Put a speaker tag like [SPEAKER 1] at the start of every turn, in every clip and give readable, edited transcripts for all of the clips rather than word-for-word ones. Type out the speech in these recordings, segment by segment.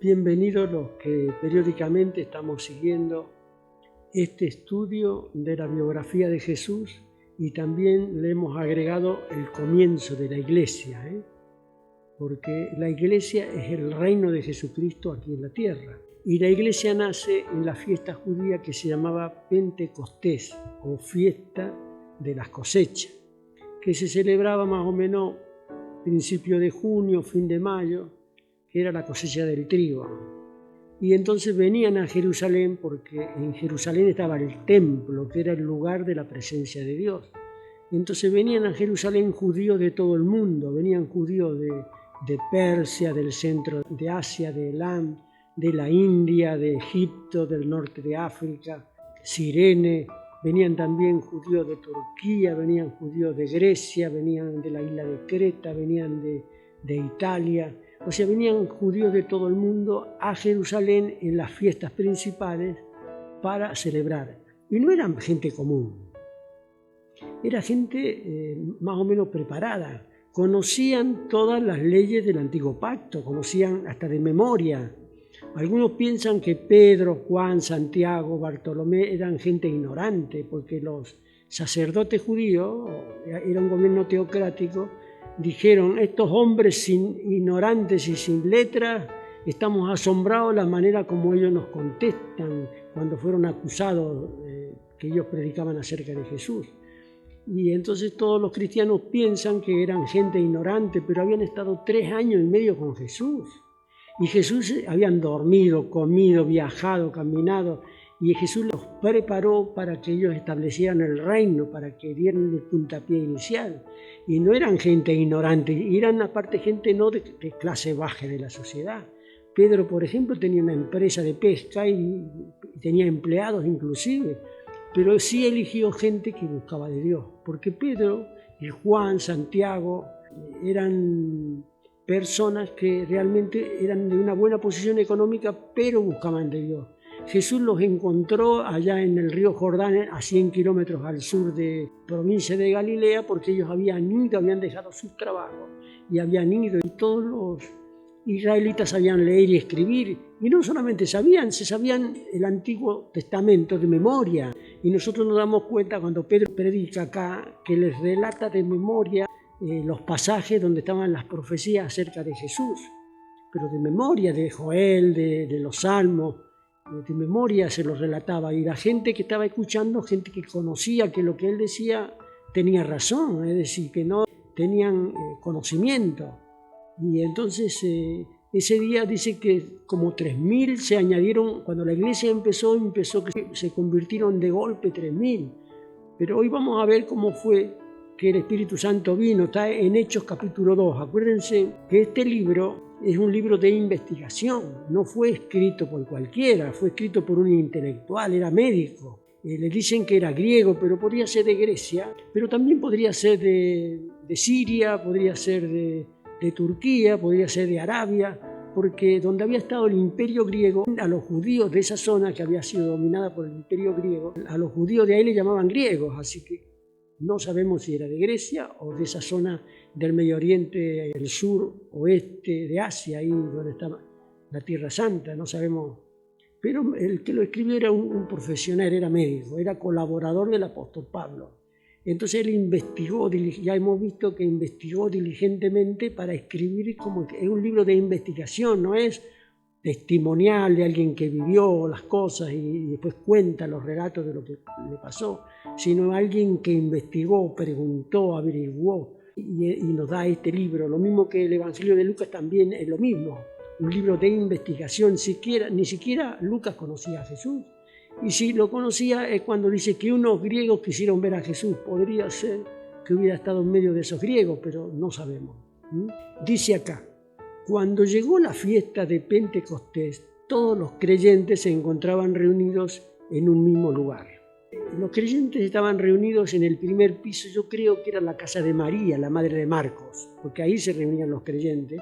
[SPEAKER 1] Bienvenidos los que periódicamente estamos siguiendo este estudio de la biografía de Jesús y también le hemos agregado el comienzo de la Iglesia, porque la Iglesia es el reino de Jesucristo aquí en la tierra. Y la Iglesia nace en la fiesta judía que se llamaba Pentecostés o fiesta de las cosechas, que se celebraba más o menos principio de junio, fin de mayo, que era la cosecha del trigo. Y entonces venían a Jerusalén porque en Jerusalén estaba el templo, que era el lugar de la presencia de Dios. Entonces venían a Jerusalén judíos de todo el mundo, venían judíos de Persia, del centro de Asia, de Elam, de la India, de Egipto, del norte de África, Cirene, venían también judíos de Turquía, venían judíos de Grecia, venían de la isla de Creta, venían de Italia. O sea, venían judíos de todo el mundo a Jerusalén en las fiestas principales para celebrar. Y no eran gente común, era gente más o menos preparada. Conocían todas las leyes del Antiguo Pacto, conocían hasta de memoria. Algunos piensan que Pedro, Juan, Santiago, Bartolomé eran gente ignorante, porque los sacerdotes judíos, era un gobierno teocrático, dijeron, estos hombres ignorantes y sin letras, estamos asombrados de la manera como ellos nos contestan cuando fueron acusados que ellos predicaban acerca de Jesús. Y entonces todos los cristianos piensan que eran gente ignorante, pero habían estado 3 años y medio con Jesús. Y Jesús habían dormido, comido, viajado, caminado, y Jesús los preparó para que ellos establecieran el reino, para que dieran el puntapié inicial. Y no eran gente ignorante, eran aparte gente no de clase baja de la sociedad. Pedro, por ejemplo, tenía una empresa de pesca y tenía empleados inclusive, pero sí eligió gente que buscaba de Dios, porque Pedro y Juan, Santiago, eran personas que realmente eran de una buena posición económica, pero buscaban de Dios. Jesús los encontró allá en el río Jordán, a 100 kilómetros al sur de provincia de Galilea, porque ellos habían ido, habían dejado sus trabajos y habían ido, y todos los israelitas sabían leer y escribir, y no solamente se sabían el Antiguo Testamento de memoria, y nosotros nos damos cuenta cuando Pedro predica acá, que les relata de memoria los pasajes donde estaban las profecías acerca de Jesús, pero de memoria, de Joel, de los Salmos, de memoria se los relataba, y la gente que estaba escuchando, gente que conocía que lo que él decía tenía razón, es decir, que no tenían conocimiento. Y entonces ese día dice que como 3.000 se añadieron, cuando la iglesia empezó que se convirtieron de golpe 3.000. Pero hoy vamos a ver cómo fue que el Espíritu Santo vino, está en Hechos capítulo 2. Acuérdense que este libro es un libro de investigación, no fue escrito por cualquiera, fue escrito por un intelectual, era médico. Le dicen que era griego, pero podría ser de Grecia, pero también podría ser de Siria, podría ser de Turquía, podría ser de Arabia, porque donde había estado el imperio griego, a los judíos de esa zona que había sido dominada por el imperio griego, a los judíos de ahí le llamaban griegos, así que no sabemos si era de Grecia o de esa zona del Medio Oriente, el sur oeste de Asia, ahí donde estaba la Tierra Santa, no sabemos. Pero el que lo escribió era un profesional, era médico, era colaborador del apóstol Pablo. Entonces él investigó, ya hemos visto que investigó diligentemente para escribir, como que es un libro de investigación, no es testimonial de alguien que vivió las cosas y después cuenta los relatos de lo que le pasó, sino alguien que investigó, preguntó, averiguó y nos da este libro. Lo mismo que el Evangelio de Lucas también es lo mismo, un libro de investigación. Ni siquiera Lucas conocía a Jesús. Y si lo conocía es cuando dice que unos griegos quisieron ver a Jesús. Podría ser que hubiera estado en medio de esos griegos, pero no sabemos. Dice acá, cuando llegó la fiesta de Pentecostés, todos los creyentes se encontraban reunidos en un mismo lugar. Los creyentes estaban reunidos en el primer piso, yo creo que era la casa de María, la madre de Marcos, porque ahí se reunían los creyentes,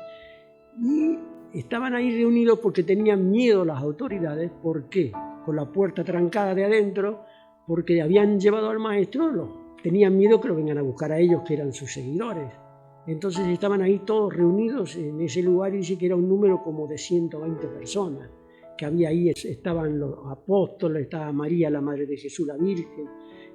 [SPEAKER 1] y estaban ahí reunidos porque tenían miedo las autoridades. ¿Por qué? Con la puerta trancada de adentro, porque habían llevado al maestro, tenían miedo que lo vengan a buscar a ellos, que eran sus seguidores. Entonces estaban ahí todos reunidos en ese lugar y dice que era un número como de 120 personas, que había ahí, estaban los apóstoles, estaba María, la madre de Jesús, la Virgen,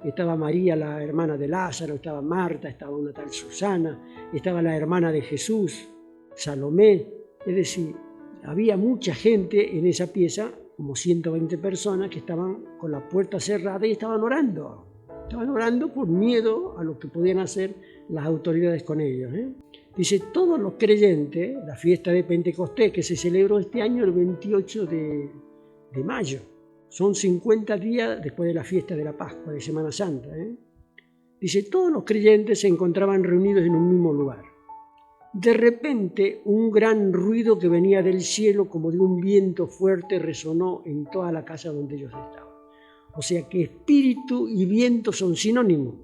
[SPEAKER 1] estaba María, la hermana de Lázaro, estaba Marta, estaba una tal Susana, estaba la hermana de Jesús, Salomé. Es decir, había mucha gente en esa pieza, como 120 personas que estaban con la puerta cerrada y estaban orando. Estaban orando por miedo a lo que podían hacer las autoridades con ellos. Dice, todos los creyentes, la fiesta de Pentecostés que se celebró este año el 28 de mayo, son 50 días después de la fiesta de la Pascua, de Semana Santa. Dice, todos los creyentes se encontraban reunidos en un mismo lugar. De repente, un gran ruido que venía del cielo, como de un viento fuerte, resonó en toda la casa donde ellos estaban. O sea que espíritu y viento son sinónimos.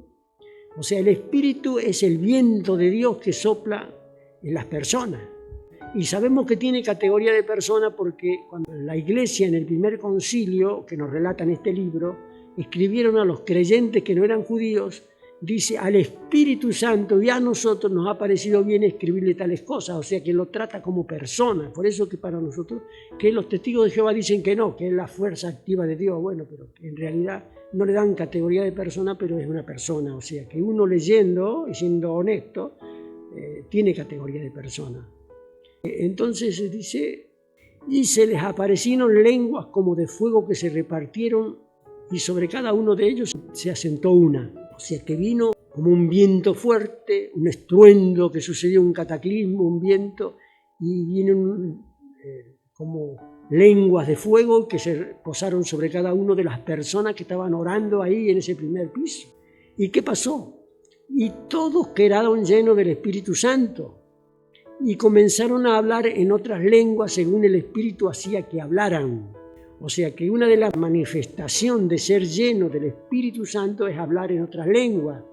[SPEAKER 1] O sea, el espíritu es el viento de Dios que sopla en las personas. Y sabemos que tiene categoría de persona porque cuando la Iglesia en el primer concilio, que nos relata en este libro, escribieron a los creyentes que no eran judíos, dice, al Espíritu Santo y a nosotros nos ha parecido bien escribirle tales cosas, o sea que lo trata como persona. Por eso que para nosotros, que los testigos de Jehová dicen que no, que es la fuerza activa de Dios, bueno, pero en realidad no le dan categoría de persona, pero es una persona, o sea que uno leyendo y siendo honesto, tiene categoría de persona. Entonces dice, y se les aparecieron lenguas como de fuego que se repartieron y sobre cada uno de ellos se asentó una. O sea que vino como un viento fuerte, un estruendo que sucedió, un cataclismo, un viento, y vienen como lenguas de fuego que se posaron sobre cada uno de las personas que estaban orando ahí en ese primer piso. ¿Y qué pasó? Y todos quedaron llenos del Espíritu Santo y comenzaron a hablar en otras lenguas según el Espíritu hacía que hablaran. O sea que una de las manifestaciones de ser lleno del Espíritu Santo es hablar en otras lenguas.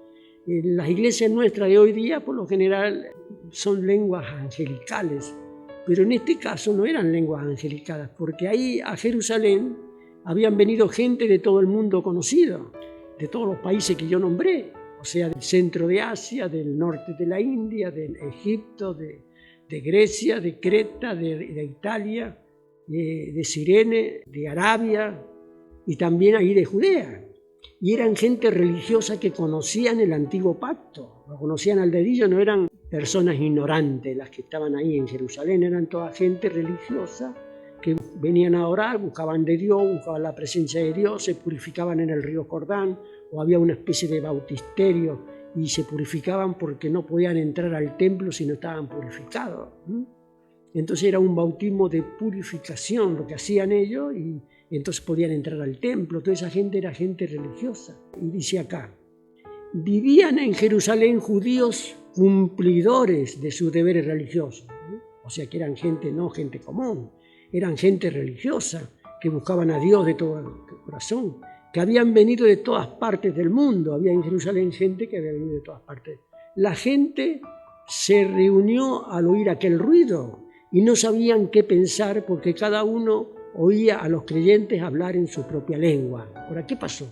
[SPEAKER 1] En las iglesias nuestras de hoy día, por lo general, son lenguas angelicales, pero en este caso no eran lenguas angelicales, porque ahí a Jerusalén habían venido gente de todo el mundo conocido, de todos los países que yo nombré, o sea, del centro de Asia, del norte de la India, de Egipto, de Grecia, de Creta, de Italia, de Cirene, de Arabia y también ahí de Judea. Y eran gente religiosa que conocían el antiguo pacto, lo conocían al dedillo, no eran personas ignorantes las que estaban ahí en Jerusalén, eran toda gente religiosa que venían a orar, buscaban de Dios, buscaban la presencia de Dios, se purificaban en el río Jordán o había una especie de bautisterio y se purificaban porque no podían entrar al templo si no estaban purificados. Entonces era un bautismo de purificación lo que hacían ellos y entonces podían entrar al templo. Toda esa gente era gente religiosa. Y dice acá, vivían en Jerusalén judíos cumplidores de sus deberes religiosos. O sea que eran gente, no gente común, eran gente religiosa que buscaban a Dios de todo el corazón, que habían venido de todas partes del mundo. Había en Jerusalén gente que había venido de todas partes. La gente se reunió al oír aquel ruido y no sabían qué pensar porque cada uno oía a los creyentes hablar en su propia lengua. Ahora, ¿qué pasó?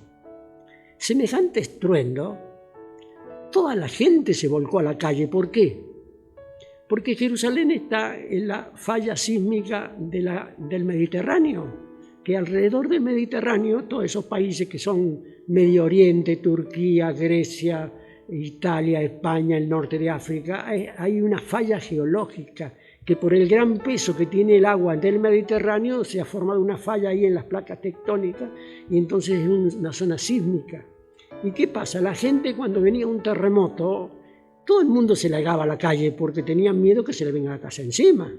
[SPEAKER 1] Semejante estruendo, toda la gente se volcó a la calle. ¿Por qué? Porque Jerusalén está en la falla sísmica del Mediterráneo, que alrededor del Mediterráneo, todos esos países que son Medio Oriente, Turquía, Grecia, Italia, España, el norte de África, hay una falla geológica que por el gran peso que tiene el agua del Mediterráneo se ha formado una falla ahí en las placas tectónicas y entonces es una zona sísmica. ¿Y qué pasa? La gente cuando venía un terremoto, todo el mundo se largaba a la calle porque tenían miedo que se le venga la casa encima.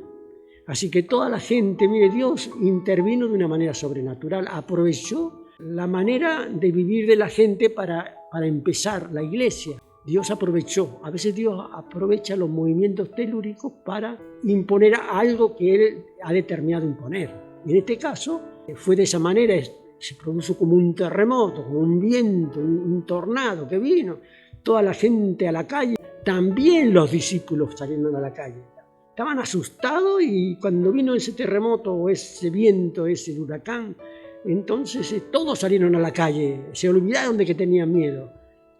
[SPEAKER 1] Así que toda la gente, mire, Dios intervino de una manera sobrenatural, aprovechó la manera de vivir de la gente para empezar la iglesia. Dios aprovechó, a veces Dios aprovecha los movimientos telúricos para imponer algo que Él ha determinado imponer. Y en este caso fue de esa manera, se produjo como un terremoto, como un viento, un tornado que vino, toda la gente a la calle, también los discípulos salieron a la calle. Estaban asustados y cuando vino ese terremoto o ese viento, ese huracán, entonces todos salieron a la calle, se olvidaron de que tenían miedo.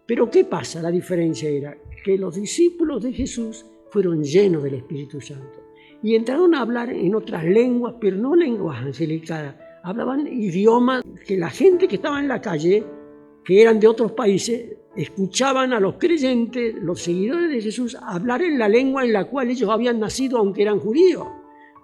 [SPEAKER 1] Pero ¿qué pasa? La diferencia era que los discípulos de Jesús fueron llenos del Espíritu Santo. Y entraron a hablar en otras lenguas, pero no lenguas angelicales. Hablaban idiomas que la gente que estaba en la calle, que eran de otros países, escuchaban a los creyentes, los seguidores de Jesús, hablar en la lengua en la cual ellos habían nacido, aunque eran judíos.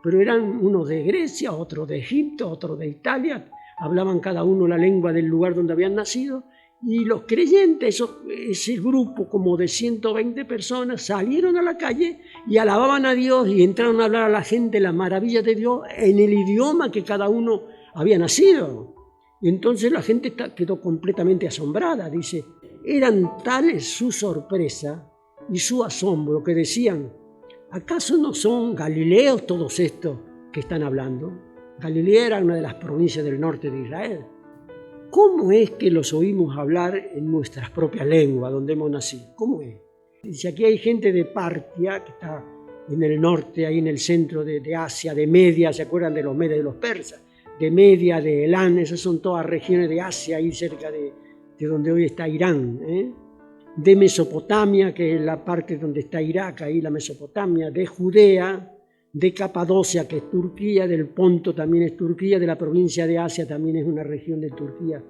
[SPEAKER 1] Pero eran unos de Grecia, otros de Egipto, otros de Italia. Hablaban cada uno la lengua del lugar donde habían nacido. Y los creyentes, ese grupo como de 120 personas, salieron a la calle y alababan a Dios y entraron a hablar a la gente las maravillas de Dios en el idioma que cada uno había nacido. Y entonces la gente quedó completamente asombrada. Dice, eran tales su sorpresa y su asombro que decían, ¿acaso no son galileos todos estos que están hablando? Galilea era una de las provincias del norte de Israel. ¿Cómo es que los oímos hablar en nuestras propias lenguas, donde hemos nacido? ¿Cómo es? Dice, aquí hay gente de Partia, que está en el norte, ahí en el centro de Asia, de Media, ¿se acuerdan de los medios de los persas? De Media, de Elán, esas son todas regiones de Asia, ahí cerca de donde hoy está Irán. De Mesopotamia, que es la parte donde está Irak, ahí la Mesopotamia, de Judea, de Capadocia, que es Turquía, del Ponto también es Turquía, de la provincia de Asia también es una región de Turquía,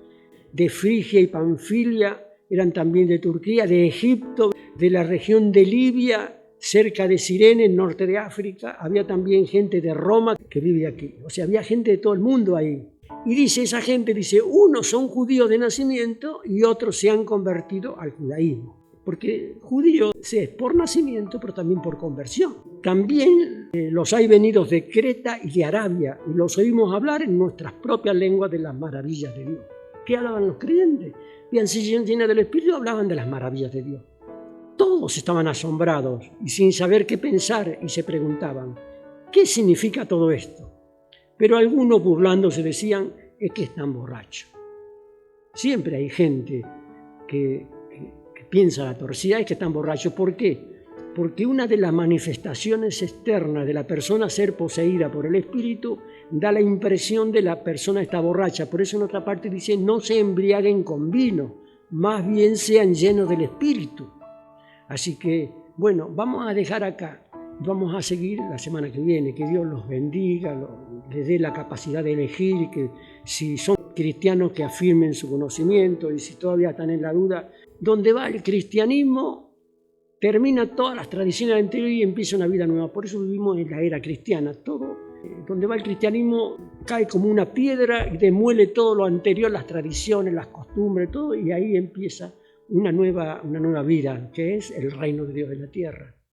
[SPEAKER 1] de Frigia y Panfilia eran también de Turquía, de Egipto, de la región de Libia, cerca de Cirene, en norte de África, había también gente de Roma que vive aquí, o sea, había gente de todo el mundo ahí. Y dice, esa gente dice, unos son judíos de nacimiento y otros se han convertido al judaísmo. Porque judío es por nacimiento, pero también por conversión. También los hay venidos de Creta y de Arabia, y los oímos hablar en nuestras propias lenguas de las maravillas de Dios. ¿Qué hablaban los creyentes? Bien, si llenas del Espíritu, hablaban de las maravillas de Dios. Todos estaban asombrados y sin saber qué pensar, y se preguntaban, ¿qué significa todo esto? Pero algunos burlándose decían, es que están borrachos. Siempre hay gente que piensa la torcida, es que están borrachos. ¿Por qué? Porque una de las manifestaciones externas de la persona ser poseída por el Espíritu da la impresión de la persona está borracha. Por eso en otra parte dice, no se embriaguen con vino, más bien sean llenos del Espíritu. Así que, bueno, vamos a dejar acá. Vamos a seguir la semana que viene. Que Dios los bendiga, les dé la capacidad de elegir, que si son cristianos que afirmen su conocimiento y si todavía están en la duda, donde va el cristianismo, termina todas las tradiciones anteriores y empieza una vida nueva. Por eso vivimos en la era cristiana. Todo, donde va el cristianismo, cae como una piedra y demuele todo lo anterior, las tradiciones, las costumbres, todo, y ahí empieza una nueva vida, que es el reino de Dios en la tierra.